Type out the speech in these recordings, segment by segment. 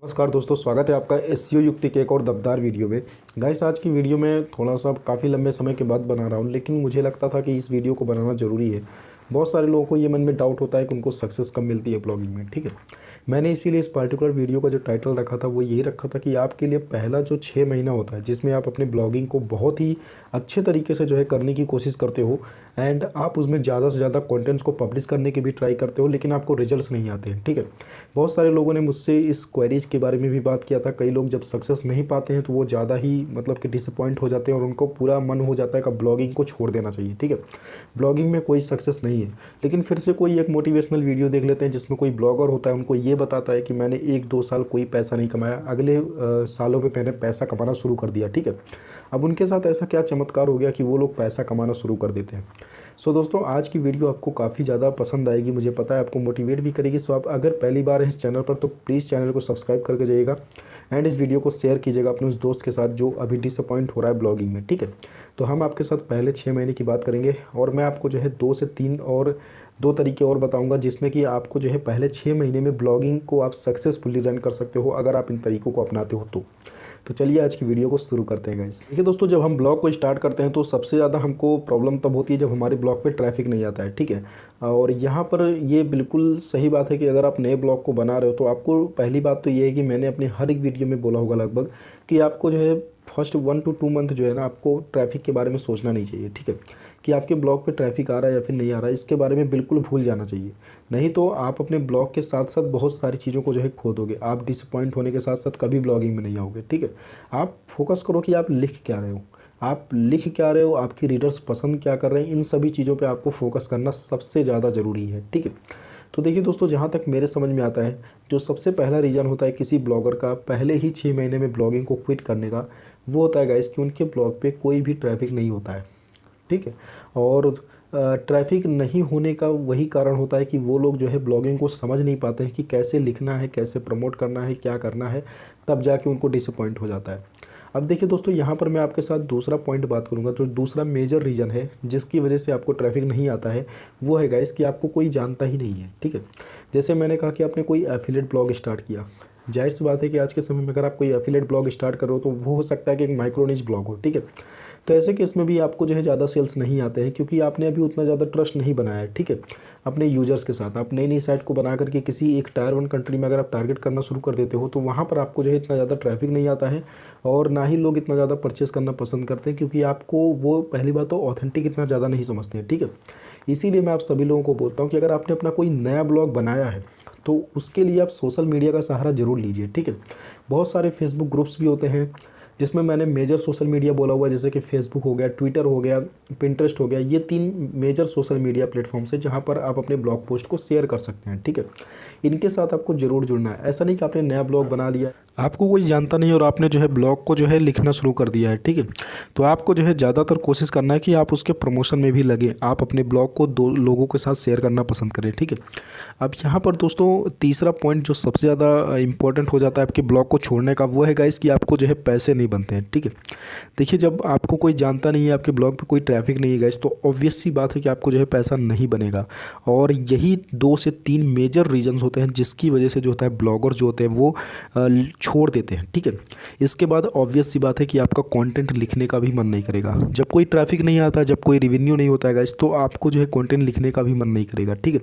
नमस्कार दोस्तों, स्वागत है आपका एसईओ युक्ति के एक और दमदार वीडियो में। गाइस, आज की वीडियो में थोड़ा सा काफ़ी लंबे समय के बाद बना रहा हूँ, लेकिन मुझे लगता था कि इस वीडियो को बनाना ज़रूरी है। बहुत सारे लोगों को ये मन में डाउट होता है कि उनको सक्सेस कब मिलती है ब्लॉगिंग में। ठीक है, मैंने इसीलिए इस पर्टिकुलर वीडियो का जो टाइटल रखा था वो यही रखा था कि आपके लिए पहला जो 6 महीना होता है जिसमें आप अपने ब्लॉगिंग को बहुत ही अच्छे तरीके से जो है करने की कोशिश करते हो एंड आप उसमें ज़्यादा से ज़्यादा कंटेंट्स को पब्लिश करने की भी ट्राई करते हो, लेकिन आपको रिजल्ट्स नहीं आते हैं। ठीक है, बहुत सारे लोगों ने मुझसे इस क्वेरीज के बारे में भी बात किया था। कई लोग जब सक्सेस नहीं पाते हैं तो वो ज़्यादा ही मतलब कि डिसअपॉइंट हो जाते हैं और उनको पूरा मन हो जाता है कि ब्लॉगिंग को छोड़ देना चाहिए। ठीक है, ब्लॉगिंग में कोई सक्सेस नहीं है। लेकिन फिर से कोई एक मोटिवेशनल वीडियो देख लेते हैं जिसमें कोई ब्लॉगर होता है, उनको ये बताता है कि मैंने 1-2 साल कोई पैसा नहीं कमाया, अगले सालों में मैंने पैसा कमाना शुरू कर दिया। ठीक है, अब उनके साथ ऐसा क्या चमत्कार हो गया कि वो लोग पैसा कमाना शुरू कर देते हैं। सो दोस्तों, आज की वीडियो आपको काफ़ी ज़्यादा पसंद आएगी, मुझे पता है आपको मोटिवेट भी करेगी। सो आप अगर पहली बार हैं इस चैनल पर तो प्लीज़ चैनल को सब्सक्राइब करके जाइएगा एंड इस वीडियो को शेयर कीजिएगा अपने उस दोस्त के साथ जो अभी डिसअपॉइंट हो रहा है ब्लॉगिंग में। ठीक है, तो हम आपके साथ पहले 6 महीने की बात करेंगे और मैं आपको जो है 2 से 3 और 2 तरीके और बताऊंगा जिसमें कि आपको जो है पहले 6 महीने में ब्लॉगिंग को आप सक्सेसफुली रन कर सकते हो अगर आप इन तरीकों को अपनाते हो तो चलिए आज की वीडियो को शुरू करते हैं गाइस। देखिए दोस्तों, जब हम ब्लॉग को स्टार्ट करते हैं तो सबसे ज़्यादा हमको प्रॉब्लम तब होती है जब हमारे ब्लॉग पे ट्रैफिक नहीं आता है। ठीक है, और यहाँ पर ये बिल्कुल सही बात है कि अगर आप नए ब्लॉग को बना रहे हो तो आपको पहली बात तो ये है कि मैंने अपने हर एक वीडियो में बोला होगा लगभग कि आपको जो है फर्स्ट 1 to 2 मंथ जो है ना आपको ट्रैफिक के बारे में सोचना नहीं चाहिए। ठीक है, कि आपके ब्लॉग पे ट्रैफिक आ रहा है या फिर नहीं आ रहा है इसके बारे में बिल्कुल भूल जाना चाहिए। नहीं तो आप अपने ब्लॉग के साथ साथ बहुत सारी चीज़ों को जो है खो दोगे। आप डिसअपॉइंट होने के साथ साथ कभी ब्लॉगिंग में नहीं आओगे। ठीक है, आप फोकस करो कि आप लिख क्या रहे हो, आप लिख क्या रहे हो, आपकी रीडर्स पसंद क्या कर रहे हैं, इन सभी चीज़ों पे आपको फोकस करना सबसे ज़्यादा ज़रूरी है। ठीक है, तो देखिए दोस्तों, जहाँ तक मेरे समझ में आता है जो सबसे पहला रीज़न होता है किसी ब्लॉगर का पहले ही 6 महीने में ब्लॉगिंग को क्विट करने का, वो होता है गाइस कि उनके ब्लॉग पे कोई भी ट्रैफिक नहीं होता है। ठीक है, और ट्रैफिक नहीं होने का वही कारण होता है कि वो लोग जो है ब्लॉगिंग को समझ नहीं पाते हैं कि कैसे लिखना है, कैसे प्रमोट करना है, क्या करना है, तब जाके उनको डिसअपॉइंट हो जाता है। अब देखिए दोस्तों, यहाँ पर मैं आपके साथ दूसरा पॉइंट बात करूँगा। तो दूसरा मेजर रीज़न है जिसकी वजह से आपको ट्रैफिक नहीं आता है वो है गाइस कि आपको कोई जानता ही नहीं है। ठीक है, जैसे मैंने कहा कि आपने कोई एफिलिएट ब्लॉग स्टार्ट किया, जाहिर सी बात है कि आज के समय में अगर आप कोई एफिलिएट ब्लॉग स्टार्ट कर रहे हो तो वो हो सकता है कि एक माइक्रो निच ब्लॉग हो। ठीक है, तो ऐसे केस में भी आपको जो है ज़्यादा सेल्स नहीं आते हैं क्योंकि आपने अभी उतना ज़्यादा ट्रस्ट नहीं बनाया है। ठीक है, अपने यूजर्स के साथ आप नई नई साइट को बना करके किसी एक टायर 1 कंट्री में अगर आप टारगेट करना शुरू कर देते हो तो वहाँ पर आपको जो है इतना ज़्यादा ट्रैफिक नहीं आता है और ना ही लोग इतना ज़्यादा परचेस करना पसंद करते हैं क्योंकि आपको वो पहली बात तो ऑथेंटिक इतना ज़्यादा नहीं समझते हैं। ठीक है, इसीलिए मैं आप सभी लोगों को बोलता हूँ कि अगर आपने अपना कोई नया ब्लॉग बनाया है तो उसके लिए आप सोशल मीडिया का सहारा ज़रूर लीजिए। ठीक है, बहुत सारे फेसबुक ग्रुप्स भी होते हैं जिसमें मैंने मेजर सोशल मीडिया बोला हुआ है, जैसे कि फेसबुक हो गया, ट्विटर हो गया, पिंटरेस्ट हो गया। ये 3 मेजर सोशल मीडिया प्लेटफॉर्म्स है जहाँ पर आप अपने ब्लॉग पोस्ट को शेयर कर सकते हैं। ठीक है, इनके साथ आपको ज़रूर जुड़ना है। ऐसा नहीं कि आपने नया ब्लॉग बना लिया, आपको कोई जानता नहीं और आपने जो है ब्लॉग को जो है लिखना शुरू कर दिया है। ठीक है, तो आपको जो है ज़्यादातर कोशिश करना है कि आप उसके प्रमोशन में भी लगे, आप अपने ब्लॉग को 2 लोगों के साथ शेयर करना पसंद करें। ठीक है, अब यहाँ पर दोस्तों तीसरा पॉइंट जो सबसे ज़्यादा इंपॉर्टेंट हो जाता है आपके ब्लॉग को छोड़ने का, वो है गाइस कि आपको जो है पैसे नहीं बनते हैं। ठीक है, देखिए जब आपको कोई जानता नहीं है, आपके ब्लॉग पे कोई ट्रैफिक नहीं है गाइस, तो ऑब्वियस सी बात है कि आपको जो है पैसा नहीं बनेगा। और यही 2 से 3 मेजर रीजंस होते हैं जिसकी वजह से जो होता है ब्लॉगर जो होते हैं वो छोड़ देते हैं। ठीक है, इसके बाद ऑब्वियस सी बात है कि आपका कंटेंट लिखने का भी मन नहीं करेगा। जब कोई ट्रैफिक नहीं आता, जब कोई रिवेन्यू नहीं होता है गाइस, तो आपको जो है कंटेंट लिखने का भी मन नहीं करेगा। ठीक है,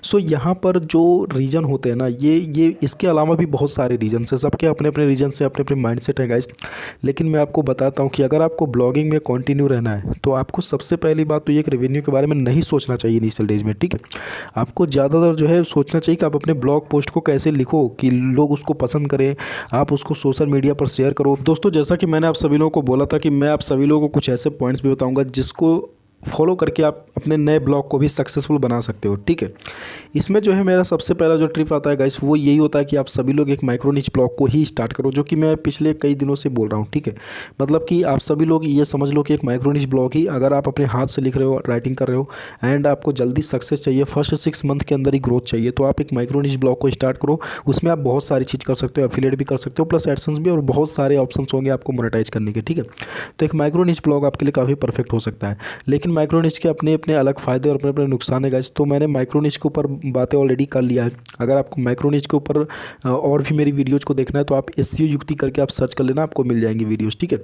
सो यहाँ पर जो रीज़न होते हैं ना, ये इसके अलावा भी बहुत सारे रीजन है, सबके अपने अपने रीजन से अपने अपने माइंडसेट है गाइस। लेकिन मैं आपको बताता हूँ कि अगर आपको ब्लॉगिंग में कंटिन्यू रहना है तो आपको सबसे पहली बात तो ये कि रेवेन्यू के बारे में नहीं सोचना चाहिए इनिशियल डेज में। ठीक है, आपको ज़्यादातर जो है सोचना चाहिए कि आप अपने ब्लॉग पोस्ट को कैसे लिखो कि लोग उसको पसंद करें, आप उसको सोशल मीडिया पर शेयर करो। दोस्तों, जैसा कि मैंने आप सभी लोगों को बोला था कि मैं आप सभी लोगों को कुछ ऐसे पॉइंट्स भी बताऊंगा जिसको फॉलो करके आप अपने नए ब्लॉग को भी सक्सेसफुल बना सकते हो। ठीक है, इसमें जो है मेरा सबसे पहला जो ट्रिप आता है गाइस वो यही होता है कि आप सभी लोग एक माइक्रो निच ब्लॉग को ही स्टार्ट करो, जो कि मैं पिछले कई दिनों से बोल रहा हूँ। ठीक है, मतलब कि आप सभी लोग ये समझ लो कि एक माइक्रो निच ब्लॉग ही अगर आप अपने हाथ से लिख रहे हो, राइटिंग कर रहे हो एंड आपको जल्दी सक्सेस चाहिए, फर्स्ट 6 मंथ के अंदर ही ग्रोथ चाहिए, तो आप एक माइक्रो निच ब्लॉग को स्टार्ट करो। उसमें आप बहुत सारी चीज़ कर सकते हो, एफिलिएट भी कर सकते हो, प्लस एडसेंस भी, और बहुत सारे ऑप्शंस होंगे आपको मोनेटाइज करने के। ठीक है, तो एक माइक्रो निच ब्लॉग आपके लिए काफ़ी परफेक्ट हो सकता है। लेकिन माइक्रोनिश के अपने अपने अलग फ़ायदे और अपने अपने नुकसान है गाइस। तो मैंने माइक्रोनिश के ऊपर बातें ऑलरेडी कर लिया है। अगर आपको माइक्रोनिश के ऊपर और भी मेरी वीडियोज़ को देखना है तो आप एसईओ युक्ति करके आप सर्च कर लेना, आपको मिल जाएंगी वीडियोज़, ठीक है।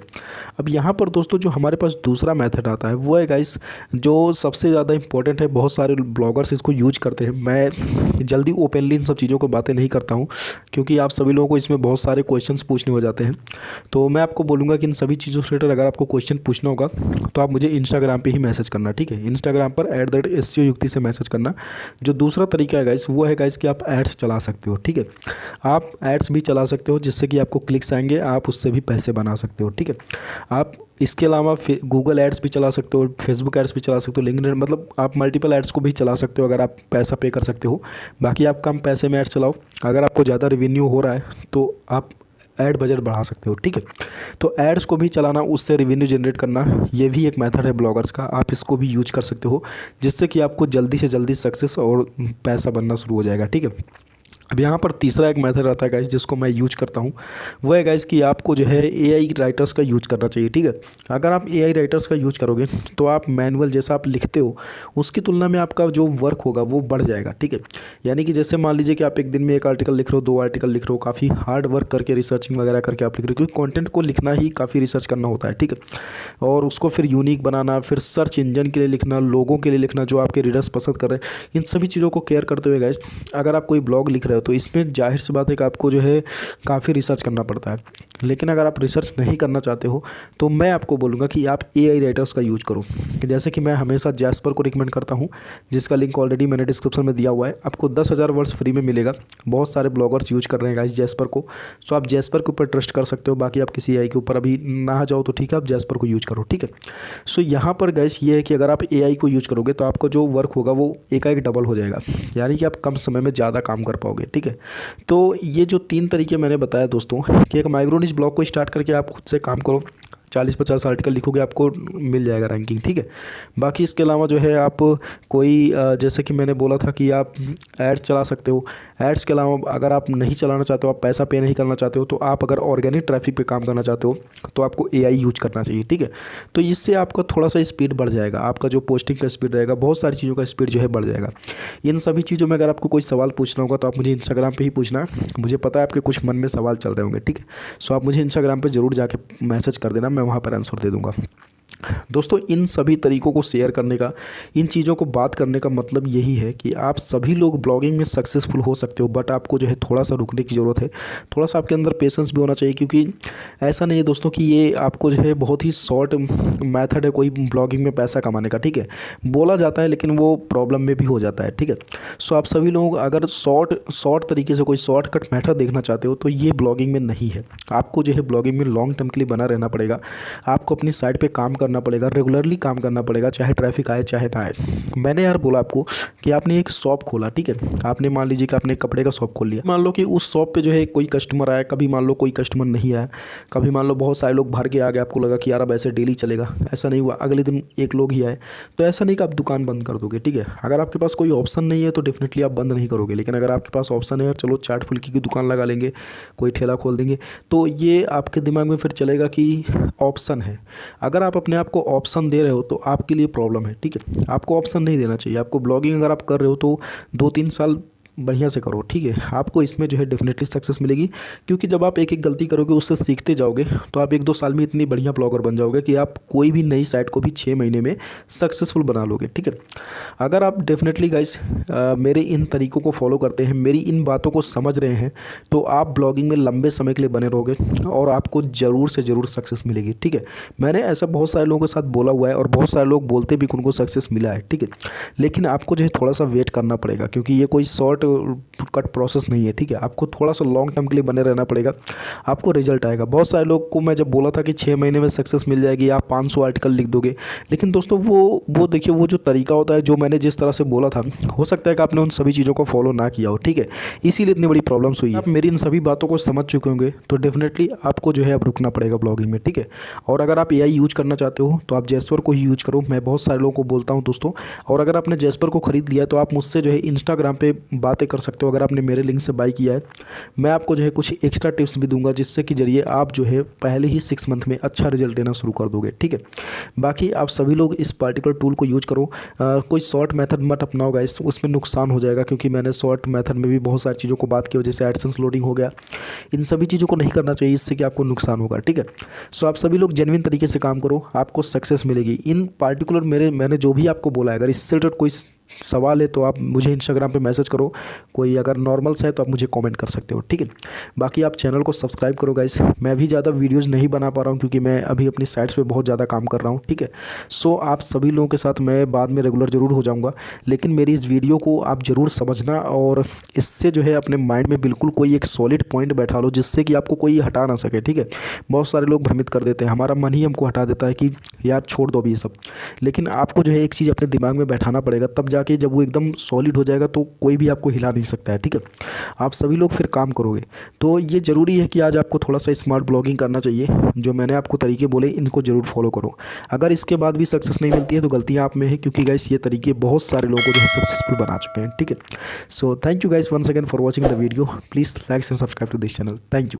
अब यहाँ पर दोस्तों जो हमारे पास दूसरा मेथड आता है वो है गाइस जो सबसे ज़्यादा इंपॉर्टेंट है, बहुत सारे ब्लॉगर्स इसको यूज करते हैं। मैं जल्दी ओपनली इन सब चीज़ों को बातें नहीं करता हूँ क्योंकि आप सभी लोगों को इसमें बहुत सारे क्वेश्चंस पूछने हो जाते हैं। तो मैं आपको बोलूँगा कि इन सभी चीज़ों से रिलेटेड अगर आपको क्वेश्चन पूछना होगा तो आप मुझे इंस्टाग्राम पे ही मैसेज करना, ठीक है। इंस्टाग्राम पर @SEO युक्ति से मैसेज करना। जो दूसरा तरीका है गाइस वो है गाइस कि आप एड्स चला सकते हो, ठीक है। आप एड्स भी चला सकते हो जिससे कि आपको क्लिक्स आएंगे, आप उससे भी पैसे बना सकते हो, ठीक है। आप इसके अलावा गूगल एड्स भी चला सकते हो, फेसबुक एड्स भी चला सकते हो, लिंक्डइन, मतलब आप मल्टीपल एड्स को भी चला सकते हो अगर आप पैसा पे कर सकते हो। बाकी आप कम पैसे में एड्स चलाओ, अगर आपको ज़्यादा रेवेन्यू हो रहा है तो आप ऐड बजट बढ़ा सकते हो, ठीक है। तो एड्स को भी चलाना, उससे रेवेन्यू जनरेट करना, ये भी एक मेथड है ब्लॉगर्स का, आप इसको भी यूज कर सकते हो जिससे कि आपको जल्दी से जल्दी सक्सेस और पैसा बनना शुरू हो जाएगा, ठीक है। अब यहाँ पर तीसरा एक मेथड आता है गाइस जिसको मैं यूज करता हूँ, वो है गाइस कि आपको जो है एआई राइटर्स का यूज करना चाहिए, ठीक है। अगर आप एआई राइटर्स का यूज करोगे तो आप मैनुअल जैसा आप लिखते हो उसकी तुलना में आपका जो वर्क होगा वो बढ़ जाएगा, ठीक है। यानी कि जैसे मान लीजिए कि आप एक दिन में 1 आर्टिकल लिख रहे हो, 2 आर्टिकल लिख रहे हो, काफ़ी हार्ड वर्क करके रिसर्चिंग वगैरह करके आप लिख रहे हो, क्योंकि कॉन्टेंट को लिखना ही काफ़ी रिसर्च करना होता है, ठीक है। और उसको फिर यूनिक बनाना, फिर सर्च इंजन के लिए लिखना, लोगों के लिए लिखना जो आपके रीडर्स पसंद कर रहे हैं, इन सभी चीज़ों को केयर करते हुए गाइस अगर आप कोई ब्लॉग लिख रहे हो तो इसमें जाहिर सी बात है कि आपको जो है काफ़ी रिसर्च करना पड़ता है। लेकिन अगर आप रिसर्च नहीं करना चाहते हो तो मैं आपको बोलूँगा कि आप एआई राइटर्स का यूज करो। जैसे कि मैं हमेशा जैस्पर को रिकमेंड करता हूँ, जिसका लिंक ऑलरेडी मैंने डिस्क्रिप्शन में दिया हुआ है। आपको 10,000 वर्ड्स फ्री में मिलेगा। बहुत सारे ब्लॉगर्स यूज कर रहे हैं गाइस जैस्पर को, सो आप जैस्पर के ऊपर ट्रस्ट कर सकते हो। बाकी आप किसी एआई के ऊपर अभी ना जाओ तो ठीक है, आप जैस्पर को यूज करो, ठीक है। सो यहाँ पर गाइस ये है कि अगर आप एआई को यूज करोगे तो आपका जो वर्क होगा वो एकाएक डबल हो जाएगा, यानी कि आप कम समय में ज़्यादा काम कर पाओगे, ठीक है। तो ये जो 3 तरीके मैंने बताया दोस्तों कि एक माइक्रोनिश ब्लॉग को स्टार्ट करके आप खुद से काम करो, 40-50 आर्टिकल लिखोगे आपको मिल जाएगा रैंकिंग, ठीक है। बाकी इसके अलावा जो है आप कोई जैसे कि मैंने बोला था कि आप एड्स चला सकते हो। एड्स के अलावा अगर आप नहीं चलाना चाहते हो, आप पैसा पे नहीं करना चाहते हो, तो आप अगर ऑर्गेनिक ट्रैफिक पे काम करना चाहते हो तो आपको एआई यूज करना चाहिए, ठीक है। तो इससे आपका थोड़ा सा स्पीड बढ़ जाएगा, आपका जो पोस्टिंग का स्पीड रहेगा, बहुत सारी चीज़ों का स्पीड जो है बढ़ जाएगा। इन सभी चीज़ों में अगर आपको कोई सवाल पूछना होगा तो आप मुझे इंस्टाग्राम पर ही पूछना, मुझे पता है आपके कुछ मन में सवाल चल रहे होंगे, ठीक है। सो आप मुझे इंस्टाग्राम पर जरूर जाके मैसेज कर देना, मैं वहाँ पर आंसर दे दूँगा। दोस्तों इन सभी तरीकों को शेयर करने का, इन चीज़ों को बात करने का मतलब यही है कि आप सभी लोग ब्लॉगिंग में सक्सेसफुल हो सकते हो, बट आपको जो है थोड़ा सा रुकने की ज़रूरत है, थोड़ा सा आपके अंदर पेशेंस भी होना चाहिए। क्योंकि ऐसा नहीं है दोस्तों कि ये आपको जो है बहुत ही शॉर्ट मेथड है कोई ब्लॉगिंग में पैसा कमाने का, ठीक है। बोला जाता है लेकिन वो प्रॉब्लम में भी हो जाता है, ठीक है। सो आप सभी लोग अगर शॉर्ट तरीके से कोई शॉर्टकट मेथड देखना चाहते हो तो ये ब्लॉगिंग में नहीं है। आपको जो है ब्लॉगिंग में लॉन्ग टर्म के लिए बना रहना पड़ेगा, आपको अपनी साइड पर काम करना पड़ेगा, रेगुलरली काम करना पड़ेगा, चाहे ट्रैफिक आए चाहे ना आए। मैंने यार बोला आपको कि आपने एक शॉप खोला, ठीक है। आपने मान लीजिए कि आपने कपड़े का शॉप खोल लिया, मान लो कि उस शॉप पे जो है कोई कस्टमर आया, कभी मान लो कोई कस्टमर नहीं आया, कभी मान लो बहुत सारे लोग भर के आ गए, आपको लगा कि यार अब ऐसे डेली चलेगा, ऐसा नहीं हुआ, अगले दिन एक लोग ही आए, तो ऐसा नहीं कि आप दुकान बंद कर दोगे, ठीक है। अगर आपके पास कोई ऑप्शन नहीं है तो डेफिनेटली आप बंद नहीं करोगे। लेकिन अगर आपके पास ऑप्शन है यार चलो चाट फुल्की की दुकान लगा लेंगे, कोई ठेला खोल देंगे, तो ये आपके दिमाग में फिर चलेगा कि ऑप्शन है। अगर आप अपने आप को ऑप्शन दे रहे हो तो आपके लिए प्रॉब्लम है, ठीक है। आपको ऑप्शन नहीं देना चाहिए। आपको ब्लॉगिंग अगर आप कर रहे हो तो 2-3 साल बढ़िया से करो, ठीक है। आपको इसमें जो है डेफिनेटली सक्सेस मिलेगी, क्योंकि जब आप एक एक गलती करोगे उससे सीखते जाओगे तो आप 1-2 साल में इतनी बढ़िया ब्लॉगर बन जाओगे कि आप कोई भी नई साइट को भी 6 महीने में सक्सेसफुल बना लोगे, ठीक है। अगर आप डेफिनेटली गाइस मेरे इन तरीकों को फॉलो करते हैं, मेरी इन बातों को समझ रहे हैं, तो आप ब्लॉगिंग में लंबे समय के लिए बने रहोगे और आपको ज़रूर से ज़रूर सक्सेस मिलेगी, ठीक है। मैंने ऐसा बहुत सारे लोगों के साथ बोला हुआ है और बहुत सारे लोग बोलते भी कि उनको सक्सेस मिला है, ठीक है। लेकिन आपको जो है थोड़ा सा वेट करना पड़ेगा, क्योंकि ये कोई शॉर्ट कट प्रोसेस नहीं है, ठीक है। आपको थोड़ा सा लॉन्ग टर्म के लिए बने रहना पड़ेगा, आपको रिजल्ट आएगा। बहुत सारे लोग को मैं जब बोला था कि 6 महीने में सक्सेस मिल जाएगी, आप 500 आर्टिकल लिख दोगे, लेकिन दोस्तों वो देखिए वो जो तरीका होता है, जो मैंने जिस तरह से बोला था, हो सकता है कि आपने उन सभी चीज़ों को फॉलो ना किया हो, ठीक है। इसीलिए इतनी बड़ी प्रॉब्लम्स हुई है। आप मेरी इन सभी बातों को समझ चुके होंगे तो डेफिनेटली आपको जो है अब रुकना पड़ेगा ब्लॉगिंग में, ठीक है। और अगर आप एआई यूज करना चाहते हो तो आप जैस्पर को ही यूज करो। मैं बहुत सारे लोगों को बोलता हूँ दोस्तों, और अगर आपने जैस्पर को खरीद लिया तो आप मुझसे जो है इंस्टाग्राम पे बातें कर सकते हो अगर आपने मेरे लिंक से बाई किया है। मैं आपको जो है कुछ एक्स्ट्रा टिप्स भी दूंगा जिससे कि जरिए आप जो है पहले ही 6 मंथ में अच्छा रिजल्ट लेना शुरू कर दोगे, ठीक है। बाकी आप सभी लोग इस पार्टिकुलर टूल को यूज करो। कोई शॉर्ट मेथड मत अपनाओ गाइस, उसमें नुकसान हो जाएगा, क्योंकि मैंने शॉर्ट मेथड में भी बहुत सारी चीज़ों को बात की, जैसे एडसेंस लोडिंग हो गया। इन सभी चीज़ों को नहीं करना चाहिए, इससे कि आपको नुकसान होगा, ठीक है। सो आप सभी लोग जेन्युइन तरीके से काम करो, आपको सक्सेस मिलेगी। इन पार्टिकुलर मैंने जो भी आपको बोला है, अगर इससे रिलेटेड कोई सवाल है तो आप मुझे इंस्टाग्राम पे मैसेज करो, कोई अगर नॉर्मल्स है तो आप मुझे कमेंट कर सकते हो, ठीक है। बाकी आप चैनल को सब्सक्राइब करो गाइस। मैं भी ज़्यादा वीडियोस नहीं बना पा रहा हूँ क्योंकि मैं अभी अपनी साइट्स पे बहुत ज़्यादा काम कर रहा हूँ, ठीक है। सो आप सभी लोगों के साथ मैं बाद में रेगुलर ज़रूर हो जाऊँगा, लेकिन मेरी इस वीडियो को आप ज़रूर समझना और इससे जो है अपने माइंड में बिल्कुल कोई एक सॉलिड पॉइंट बैठा लो जिससे कि आपको कोई हटा ना सके, ठीक है। बहुत सारे लोग भ्रमित कर देते हैं, हमारा मन ही हमको हटा देता है कि यार छोड़ दो अभी ये सब, लेकिन आपको जो है एक चीज़ अपने दिमाग में बैठाना पड़ेगा, तब जाके जब वो एकदम सॉलिड हो जाएगा तो कोई भी आपको हिला नहीं सकता है, ठीक है। आप सभी लोग फिर काम करोगे। तो ये ज़रूरी है कि आज आपको थोड़ा सा स्मार्ट ब्लॉगिंग करना चाहिए। जो मैंने आपको तरीके बोले इनको ज़रूर फॉलो करो। अगर इसके बाद भी सक्सेस नहीं मिलती है तो गलतियाँ आप में है, क्योंकि गाइस ये तरीके बहुत सारे लोगों को जो है सक्सेसफुल बना चुके हैं, ठीक है। So thank you guys once again for watching the video. Please like and subscribe to this channel. Thank you.